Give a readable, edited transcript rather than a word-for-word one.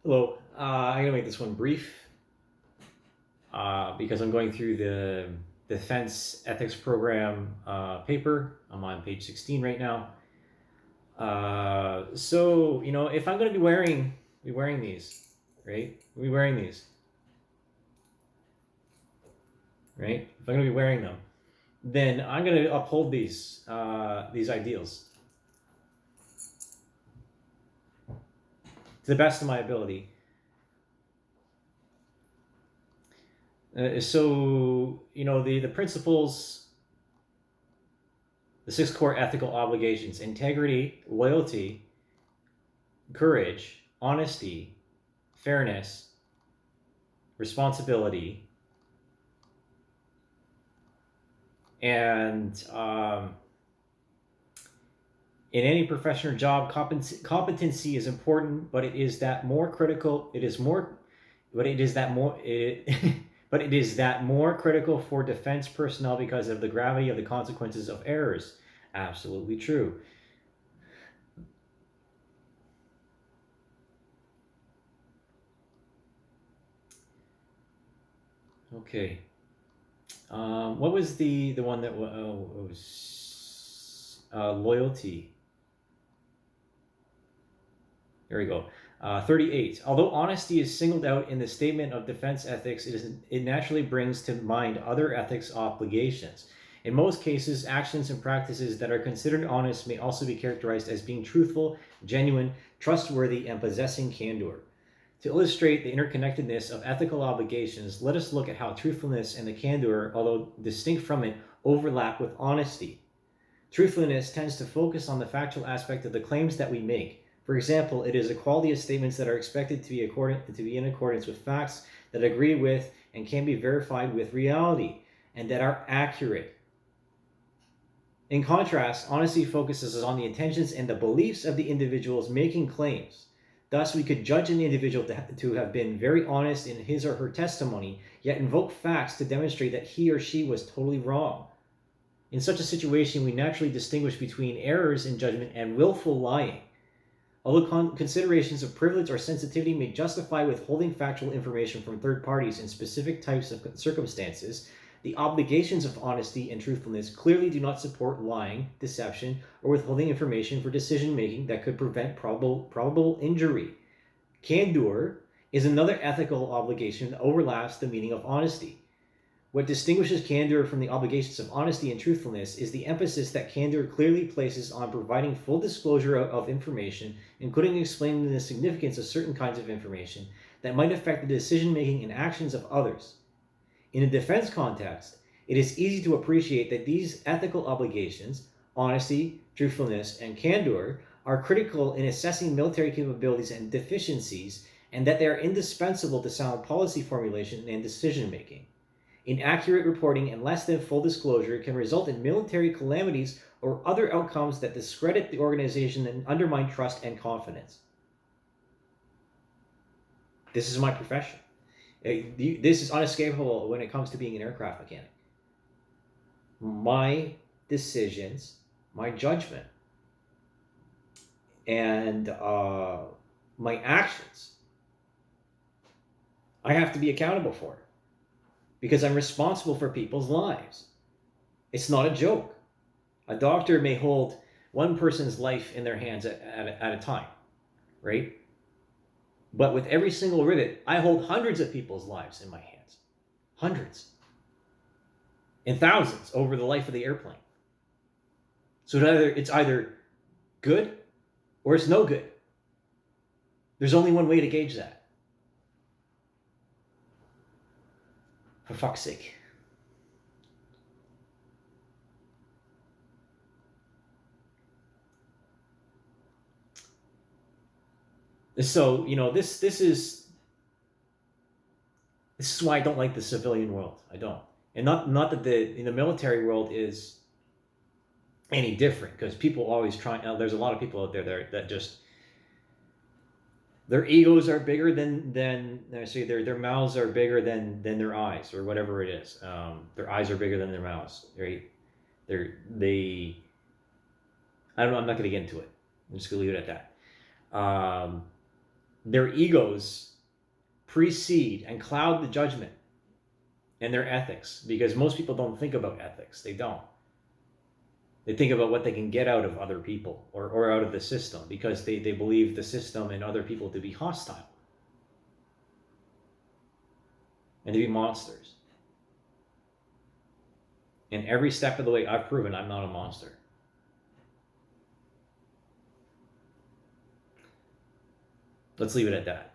Hello. I'm gonna make this one brief because I'm going through the defense ethics program paper. I'm on page 16 right now. So if I'm going to be wearing these, right? Be wearing these, right? If I'm going to be wearing them, then I'm going to uphold these ideals to the best of my ability. So the principles, the six core ethical obligations: integrity, loyalty, courage, honesty, fairness, responsibility, and in any professional job, competency is important, but it is that more critical. It is more, but it is that more. But it is that more critical for defense personnel because of the gravity of the consequences of errors. Absolutely true. Okay. What was the one that was loyalty? There we go. 38. Although honesty is singled out in the statement of defense ethics, it naturally brings to mind other ethics obligations. In most cases, actions and practices that are considered honest may also be characterized as being truthful, genuine, trustworthy, and possessing candor. To illustrate the interconnectedness of ethical obligations, let us look at how truthfulness and the candor, although distinct from it, overlap with honesty. Truthfulness tends to focus on the factual aspect of the claims that we make. For example, it is a quality of statements that are expected to be in accordance with facts, that agree with and can be verified with reality, and that are accurate. In contrast, honesty focuses on the intentions and the beliefs of the individuals making claims. Thus, we could judge an individual to have been very honest in his or her testimony, yet invoke facts to demonstrate that he or she was totally wrong. In such a situation, we naturally distinguish between errors in judgment and willful lying. Although considerations of privilege or sensitivity may justify withholding factual information from third parties in specific types of circumstances, the obligations of honesty and truthfulness clearly do not support lying, deception, or withholding information for decision making that could prevent probable injury. Candor is another ethical obligation that overlaps the meaning of honesty. What distinguishes candor from the obligations of honesty and truthfulness is the emphasis that candor clearly places on providing full disclosure of information, including explaining the significance of certain kinds of information that might affect the decision making and actions of others. In a defense context, it is easy to appreciate that these ethical obligations, honesty, truthfulness, and candor, are critical in assessing military capabilities and deficiencies, and that they are indispensable to sound policy formulation and decision making. Inaccurate reporting and less than full disclosure can result in military calamities or other outcomes that discredit the organization and undermine trust and confidence. This is my profession. This is unescapable when it comes to being an aircraft mechanic. My decisions, my judgment, and my actions, I have to be accountable for it because I'm responsible for people's lives. It's not a joke. A doctor may hold one person's life in their hands at a time, right? But with every single rivet, I hold hundreds of people's lives in my hands. Hundreds. And thousands over the life of the airplane. So it's either good or it's no good. There's only one way to gauge that. For fuck's sake. So this is why I don't like the civilian world. I don't, and not that the military world is any different, because people always try. There's a lot of people out there that just their egos are bigger than say their mouths are bigger than their eyes, or whatever it is. Their eyes are bigger than their mouths, right? They I don't know. I'm not going to get into it. I'm just going to leave it at that. Their egos precede and cloud the judgment and their ethics, because most people don't think about ethics. They don't. They think about what they can get out of other people or out of the system, because they believe the system and other people to be hostile and to be monsters. And every step of the way, I've proven I'm not a monster. Let's leave it at that.